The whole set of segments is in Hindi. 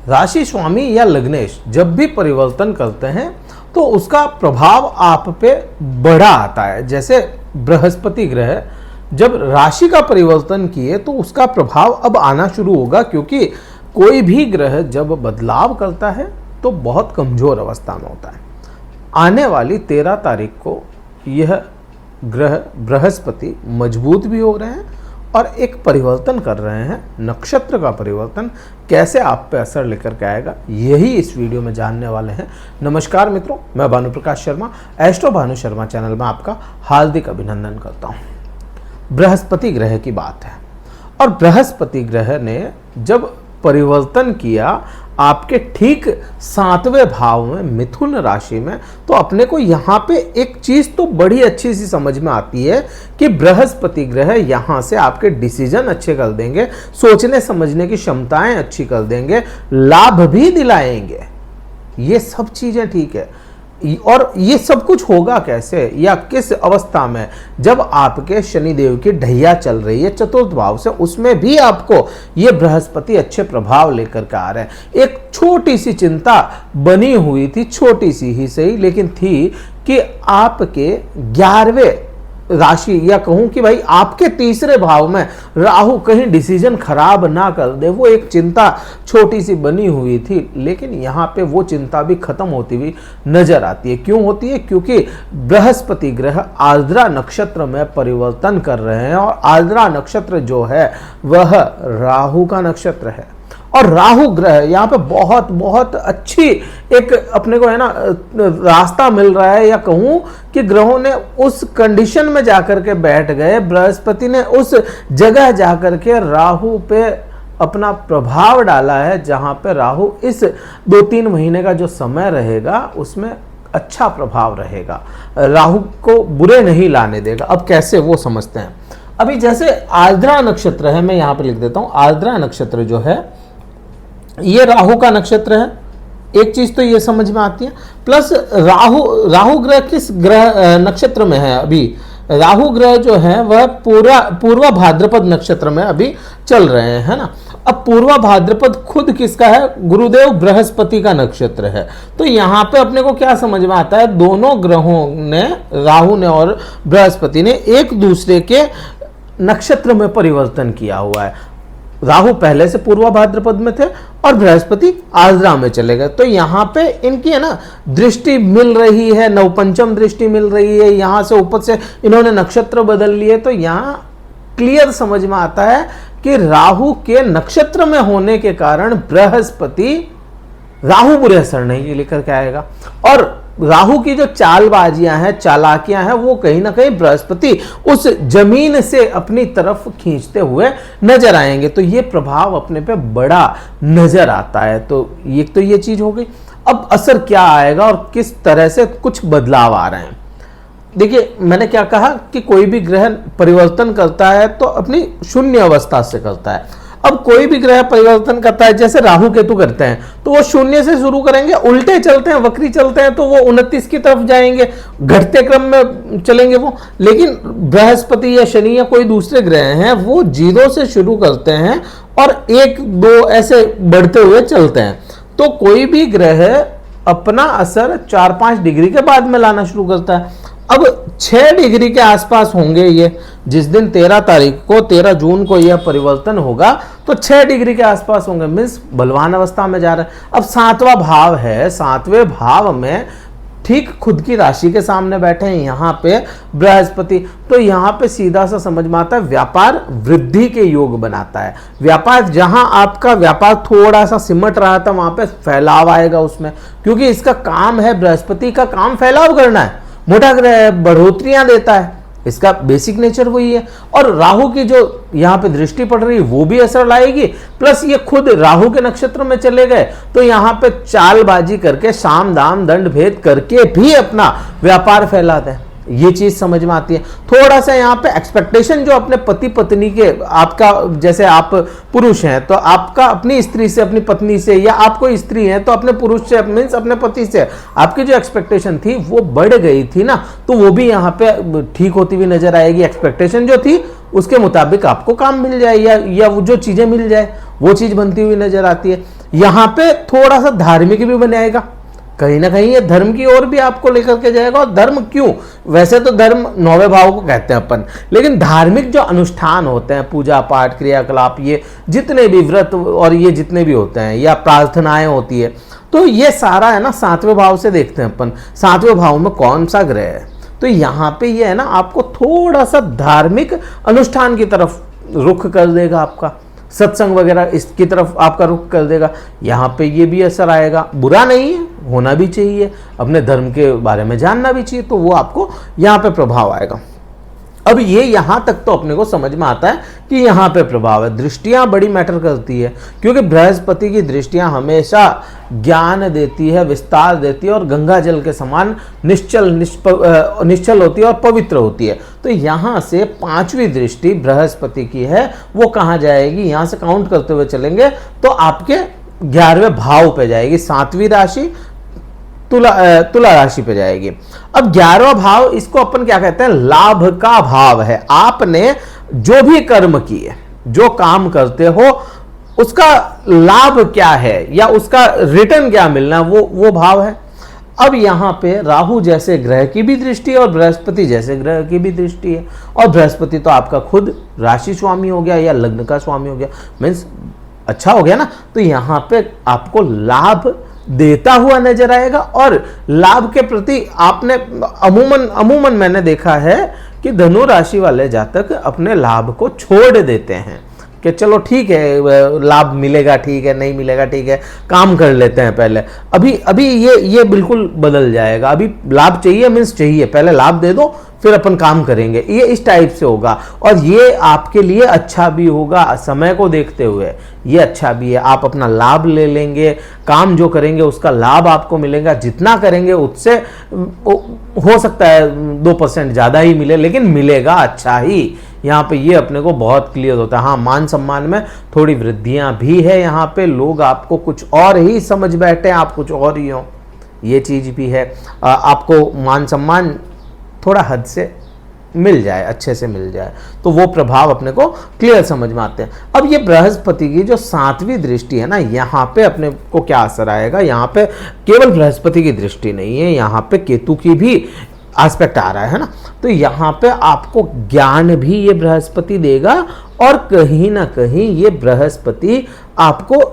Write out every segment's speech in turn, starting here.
राशि स्वामी या लग्नेश जब भी परिवर्तन करते हैं तो उसका प्रभाव आप पे बढ़ा आता है। जैसे बृहस्पति ग्रह जब राशि का परिवर्तन किए तो उसका प्रभाव अब आना शुरू होगा, क्योंकि कोई भी ग्रह जब बदलाव करता है तो बहुत कमजोर अवस्था में होता है। आने वाली 13 तारीख को यह ग्रह बृहस्पति मजबूत भी हो रहे हैं और एक परिवर्तन कर रहे हैं। नक्षत्र का परिवर्तन कैसे आप पे असर लेकर के आएगा, यही इस वीडियो में जानने वाले हैं। नमस्कार मित्रों, मैं भानु प्रकाश शर्मा, एस्ट्रो भानु शर्मा चैनल में आपका हार्दिक अभिनंदन करता हूं। बृहस्पति ग्रह की बात है और बृहस्पति ग्रह ने जब परिवर्तन किया आपके ठीक 7वें भाव में मिथुन राशि में, तो अपने को यहाँ पे एक चीज तो बड़ी अच्छी सी समझ में आती है कि बृहस्पति ग्रह यहाँ से आपके डिसीजन अच्छे कर देंगे, सोचने समझने की क्षमताएं अच्छी कर देंगे, लाभ भी दिलाएंगे। ये सब चीजें ठीक है। और ये सब कुछ होगा कैसे या किस अवस्था में, जब आपके शनिदेव की ढैया चल रही है चतुर्थ भाव से, उसमें भी आपको ये बृहस्पति अच्छे प्रभाव लेकर के आ रहे हैं। एक छोटी सी चिंता बनी हुई थी, छोटी सी ही सही लेकिन थी, कि आपके 11वें राशि या कहूं कि भाई आपके 3रे भाव में राहु कहीं डिसीजन खराब ना कर दे, वो एक चिंता छोटी सी बनी हुई थी। लेकिन यहाँ पे वो चिंता भी खत्म होती हुई नजर आती है। क्यों होती है? क्योंकि बृहस्पति ग्रह आर्द्रा नक्षत्र में परिवर्तन कर रहे हैं और आर्द्रा नक्षत्र जो है वह राहु का नक्षत्र है। और राहु ग्रह यहाँ पे बहुत बहुत अच्छी एक अपने को है ना रास्ता मिल रहा है, या कहूं कि ग्रहों ने उस कंडीशन में जाकर के बैठ गए, बृहस्पति ने उस जगह जाकर के राहु पे अपना प्रभाव डाला है, जहां पे राहु इस 2-3 महीने का जो समय रहेगा उसमें अच्छा प्रभाव रहेगा, राहु को बुरे नहीं लाने देगा। अब कैसे वो समझते हैं। अभी जैसे आर्द्रा नक्षत्र है, मैं यहाँ पे लिख देता हूं, आर्द्रा नक्षत्र जो है ये राहु का नक्षत्र है। एक चीज तो ये समझ में आती है। प्लस राहु ग्रह किस ग्रह नक्षत्र में है? अभी राहु ग्रह जो है वह पूर्वा भाद्रपद नक्षत्र में अभी चल रहे हैं, है ना। अब पूर्वा भाद्रपद खुद किसका है? गुरुदेव बृहस्पति का नक्षत्र है। तो यहाँ पे अपने को क्या समझ में आता है, दोनों ग्रहों ने, राहु ने और बृहस्पति ने, एक दूसरे के नक्षत्र में परिवर्तन किया हुआ है। राहु पहले से पूर्वा भाद्रपद में थे और बृहस्पति आर्द्रा में चले गए। तो यहाँ पे इनकी है ना दृष्टि मिल रही है, नवपंचम दृष्टि मिल रही है, यहाँ से ऊपर से इन्होंने नक्षत्र बदल लिए। तो यहाँ क्लियर समझ में आता है कि राहु के नक्षत्र में होने के कारण बृहस्पति राहु बुरे असर नहीं लेकर के आएगा। और राहु की जो चालबाजियां हैं, चालाकियां हैं, वो कहीं ना कहीं बृहस्पति उस जमीन से अपनी तरफ खींचते हुए नजर आएंगे। तो ये प्रभाव अपने पे बड़ा नजर आता है। तो ये चीज हो गई। अब असर क्या आएगा और किस तरह से कुछ बदलाव आ रहे हैं। देखिए, मैंने क्या कहा कि कोई भी ग्रह परिवर्तन करता है तो अपनी शून्य अवस्था से करता है। अब कोई भी ग्रह परिवर्तन करता है, जैसे राहु केतु करते हैं, तो वो शून्य से शुरू करेंगे, उल्टे चलते हैं, वक्री चलते हैं, तो वो 29 की तरफ जाएंगे, घटते क्रम में चलेंगे वो। लेकिन बृहस्पति या शनि या कोई दूसरे ग्रह हैं, वो 0 से शुरू करते हैं और 1-2 ऐसे बढ़ते हुए चलते हैं। तो कोई भी ग्रह अपना असर 4-5 डिग्री के बाद में लाना शुरू करता है। अब 6 डिग्री के आसपास होंगे ये, जिस दिन 13 जून को यह परिवर्तन होगा, तो 6 डिग्री के आसपास होंगे, मीन्स बलवान अवस्था में जा रहे हैं। अब 7वां भाव है, 7वें भाव में ठीक खुद की राशि के सामने बैठे हैं यहाँ पे बृहस्पति। तो यहाँ पे सीधा सा समझ में आता है, व्यापार वृद्धि के योग बनाता है। व्यापार, जहां आपका व्यापार थोड़ा सा सिमट रहा था, वहां पे फैलाव आएगा उसमें, क्योंकि इसका काम है, बृहस्पति का काम फैलाव करना है। मोटा ग्रह बढ़ोतरियां देता है, इसका बेसिक नेचर वही है। और राहु की जो यहाँ पे दृष्टि पड़ रही है वो भी असर लाएगी। प्लस ये खुद राहु के नक्षत्र में चले गए, तो यहाँ पे चालबाजी करके, साम दाम दंड भेद करके भी अपना व्यापार फैलाते हैं। ये चीज समझ में आती है। थोड़ा सा यहाँ पे एक्सपेक्टेशन जो अपने पति पत्नी के, आपका जैसे आप पुरुष हैं तो आपका अपनी स्त्री से, अपनी पत्नी से, या आप कोई स्त्री हैं तो अपने पुरुष से, मीन्स अपने पति से आपकी जो एक्सपेक्टेशन थी वो बढ़ गई थी ना, तो वो भी यहाँ पे ठीक होती हुई नजर आएगी। एक्सपेक्टेशन जो थी उसके मुताबिक आपको काम मिल जाए, या वो जो चीजें मिल जाए वो चीज बनती हुई नजर आती है। यहाँ पे थोड़ा सा धार्मिक भी बन जाएगा, कहीं ना कहीं ये धर्म की ओर भी आपको लेकर के जाएगा। और धर्म क्यों, वैसे तो धर्म 9वें भाव को कहते हैं अपन, लेकिन धार्मिक जो अनुष्ठान होते हैं, पूजा पाठ क्रियाकलाप, ये जितने भी व्रत और ये जितने भी होते हैं या प्रार्थनाएं होती है, तो ये सारा है ना 7वें भाव से देखते हैं अपन। 7वें भाव में कौन सा ग्रह है, तो यहाँ पे ये है ना आपको थोड़ा सा धार्मिक अनुष्ठान की तरफ रुख कर देगा, आपका सत्संग वगैरह इसकी तरफ आपका रुख कर देगा। यहाँ पे ये भी असर आएगा, बुरा नहीं है, होना भी चाहिए, अपने धर्म के बारे में जानना भी चाहिए, तो वो आपको यहाँ पे प्रभाव आएगा। अब ये यहाँ तक तो अपने को समझ में आता है कि यहाँ पे प्रभाव है। दृष्टियाँ बड़ी मैटर करती है, क्योंकि बृहस्पति की दृष्टियाँ हमेशा ज्ञान देती है, विस्तार देती है और गंगा जल के समान निश्चल होती है और पवित्र होती है। तो यहाँ से 5वीं दृष्टि बृहस्पति की है, वो कहाँ जाएगी, यहाँ से काउंट करते हुए चलेंगे तो आपके 11वें भाव पे जाएगी, 7वीं राशि तुला राशि पे जाएगी। अब 11वां भाव, इसको अपन क्या कहते हैं, लाभ का भाव है। आपने जो भी कर्म किए, जो काम करते हो, उसका लाभ क्या है या उसका रिटर्न क्या मिलना, वो भाव है। अब यहाँ पे राहु जैसे ग्रह की भी दृष्टि है और बृहस्पति जैसे ग्रह की भी दृष्टि है। और बृहस्पति तो आपका खुद राशि स्वामी हो गया या लग्न का स्वामी हो गया, मीन्स अच्छा हो गया ना। तो यहाँ पे आपको लाभ देता हुआ नजर आएगा। और लाभ के प्रति आपने अमूमन मैंने देखा है कि धनु राशि वाले जातक अपने लाभ को छोड़ देते हैं कि चलो ठीक है, लाभ मिलेगा ठीक है, नहीं मिलेगा ठीक है, काम कर लेते हैं पहले। अभी ये बिल्कुल बदल जाएगा। अभी लाभ चाहिए मीन्स चाहिए, पहले लाभ दे दो फिर अपन काम करेंगे, ये इस टाइप से होगा। और ये आपके लिए अच्छा भी होगा, समय को देखते हुए ये अच्छा भी है। आप अपना लाभ ले लेंगे, काम जो करेंगे उसका लाभ आपको मिलेगा। जितना करेंगे उससे हो सकता है 2% ज़्यादा ही मिले, लेकिन मिलेगा अच्छा ही। यहाँ पे ये अपने को बहुत क्लियर होता है। हाँ, मान सम्मान में थोड़ी वृद्धियाँ भी है। यहाँ पे लोग आपको कुछ और ही समझ बैठे, आप कुछ और ही हो, ये चीज़ भी है। आपको मान सम्मान थोड़ा हद से मिल जाए, अच्छे से मिल जाए, तो वो प्रभाव अपने को क्लियर समझ में आते हैं। अब ये बृहस्पति की जो 7वीं दृष्टि है ना, यहाँ पे अपने को क्या असर आएगा, यहाँ पे केवल बृहस्पति की दृष्टि नहीं है, यहाँ पे केतु की भी एस्पेक्ट आ रहा है ना। तो यहाँ पे आपको ज्ञान भी ये बृहस्पति देगा और कहीं ना कहीं ये बृहस्पति आपको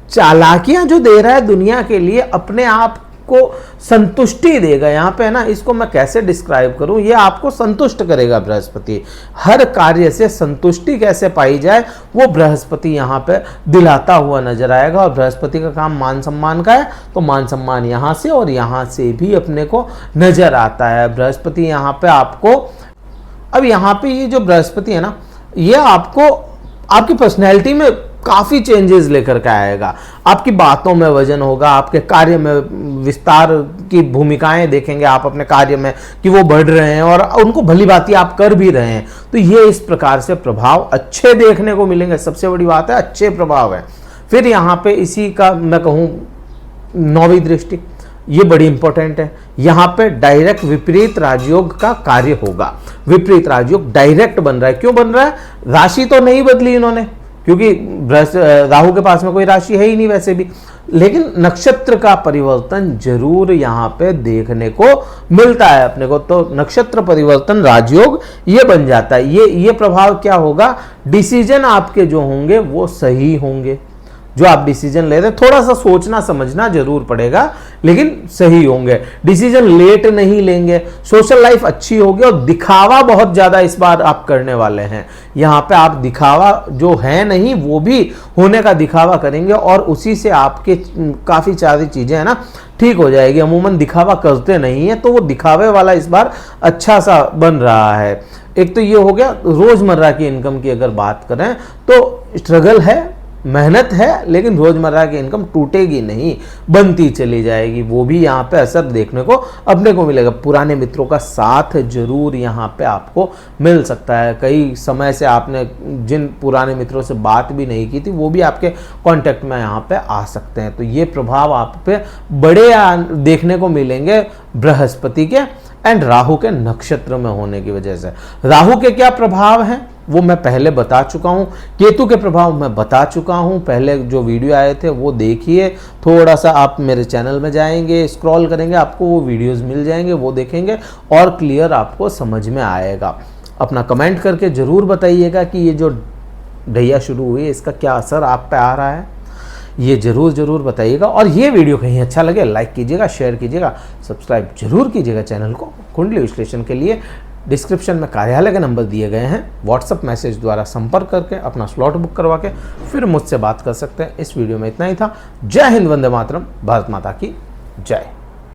चालाकियां जो दे रहा है दुनिया के लिए, अपने आप को संतुष्टि देगा। यहाँ पे है ना, इसको मैं कैसे डिस्क्राइब करूं, ये आपको संतुष्ट करेगा बृहस्पति। हर कार्य से संतुष्टि कैसे पाई जाए वो बृहस्पति यहाँ पे दिलाता हुआ नजर आएगा। और बृहस्पति का काम मान सम्मान का है, तो मान सम्मान यहाँ से और यहाँ से भी अपने को नजर आता है। बृहस्पति यहाँ पे आपको, अब यहाँ पे ये जो बृहस्पति है ना, ये आपको आपकी पर्सनैलिटी में काफ़ी चेंजेस लेकर के आएगा। आपकी बातों में वजन होगा, आपके कार्य में विस्तार की भूमिकाएं देखेंगे आप अपने कार्य में कि वो बढ़ रहे हैं और उनको भली भांति आप कर भी रहे हैं। तो ये इस प्रकार से प्रभाव अच्छे देखने को मिलेंगे। सबसे बड़ी बात है अच्छे प्रभाव है। फिर यहाँ पे इसी का मैं कहूँ 9वीं दृष्टि, ये बड़ी इंपॉर्टेंट है। यहाँ पे डायरेक्ट विपरीत राजयोग का कार्य होगा। विपरीत राजयोग डायरेक्ट बन रहा है। क्यों बन रहा है, राशि तो नहीं बदली इन्होंने, क्योंकि राहु के पास में कोई राशि है ही नहीं वैसे भी, लेकिन नक्षत्र का परिवर्तन जरूर यहाँ पे देखने को मिलता है अपने को। तो नक्षत्र परिवर्तन राजयोग ये बन जाता है। ये प्रभाव क्या होगा, डिसीजन आपके जो होंगे वो सही होंगे। जो आप डिसीजन ले रहे हैं, थोड़ा सा सोचना समझना जरूर पड़ेगा, लेकिन सही होंगे। डिसीजन लेट नहीं लेंगे, सोशल लाइफ अच्छी होगी और दिखावा बहुत ज्यादा इस बार आप करने वाले हैं। यहाँ पे आप दिखावा जो है नहीं वो भी होने का दिखावा करेंगे और उसी से आपके काफी सारी चीजें है ना ठीक हो जाएगी। अमूमन दिखावा करते नहीं है, तो वो दिखावे वाला इस बार अच्छा सा बन रहा है। एक तो ये हो गया। रोजमर्रा की इनकम की अगर बात करें तो स्ट्रगल है, मेहनत है, लेकिन रोजमर्रा की इनकम टूटेगी नहीं, बनती चली जाएगी। वो भी यहाँ पे असर देखने को अपने को मिलेगा। पुराने मित्रों का साथ जरूर यहाँ पे आपको मिल सकता है। कई समय से आपने जिन पुराने मित्रों से बात भी नहीं की थी वो भी आपके कांटेक्ट में यहाँ पे आ सकते हैं। तो ये प्रभाव आप पे बड़े देखने को मिलेंगे बृहस्पति के। एंड राहु के नक्षत्र में होने की वजह से। राहु के क्या प्रभाव हैं वो मैं पहले बता चुका हूं, केतु के प्रभाव मैं बता चुका हूं, पहले जो वीडियो आए थे वो देखिए। थोड़ा सा आप मेरे चैनल में जाएंगे, स्क्रॉल करेंगे, आपको वो वीडियोस मिल जाएंगे, वो देखेंगे और क्लियर आपको समझ में आएगा। अपना कमेंट करके जरूर बताइएगा कि ये जो ढैया शुरू हुई है इसका क्या असर आप पे आ रहा है, ये जरूर बताइएगा। और ये वीडियो कहीं अच्छा लगे लाइक कीजिएगा, शेयर कीजिएगा, सब्सक्राइब जरूर कीजिएगा चैनल को। कुंडली विश्लेषण के लिए डिस्क्रिप्शन में कार्यालय के नंबर दिए गए हैं, व्हाट्सएप मैसेज द्वारा संपर्क करके अपना स्लॉट बुक करवा के फिर मुझसे बात कर सकते हैं। इस वीडियो में इतना ही था। जय हिंद, वंदे मातरम, भारत माता की जय।